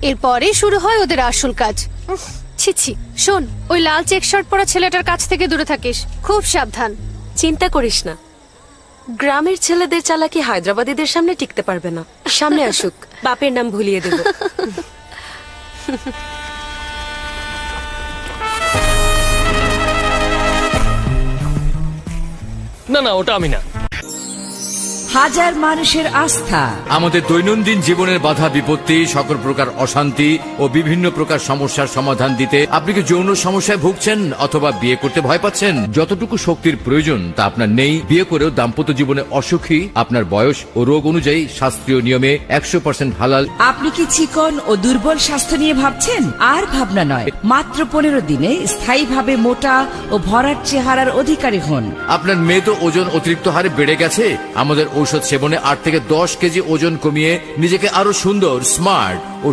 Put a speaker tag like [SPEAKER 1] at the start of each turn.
[SPEAKER 1] এরপরে শুরু হয় ওদের আসল কাজ। ছি ছি, শোন, ওই লাল চেক শার্ট পরা ছেলেটার কাছ থেকে দূরে থাকিস, খুব সাবধান।
[SPEAKER 2] চিন্তা করিস না, গ্রামের ছেলেদের চালাকি হায়দ্রাবাদীদের সামনে টিকতে পারবে না। সামনে আসুক, বাপের নাম ভুলিয়ে দেব।
[SPEAKER 3] না না, ওটা আমি না।
[SPEAKER 4] হাজার মানুষের আস্থা,
[SPEAKER 5] আমাদের দৈনন্দিন জীবনের বাধা বিপত্তি, সকল প্রকার অশান্তি ও বিভিন্ন প্রকার সমস্যার সমাধান দিতে আপনি কি যৌন সমস্যায় ভুগছেন অথবা বিয়ে করতে ভয় পাচ্ছেন? যতটুকু শক্তির প্রয়োজন তা আপনার নেই, বিয়ে করেও দাম্পত্য জীবনে অসুখী, আপনার বয়স ও রোগ অনুযায়ী শাস্ত্রীয় নিয়মে 100% হালাল।
[SPEAKER 4] আপনি কি চিকন ও দুর্বল স্বাস্থ্য নিয়ে ভাবছেন? আর ভাবনা নয়, মাত্র 15 দিনে স্থায়ীভাবে মোটা ও ভরাট চেহারার অধিকারী হন।
[SPEAKER 5] আপনার মেয়ে তো ওজন অতিরিক্ত হারে বেড়ে গেছে, আমাদের ঔষধ সেবনে 8 থেকে 10 কেজি ওজন কমিয়ে নিজেকে আরো সুন্দর, স্মার্ট ও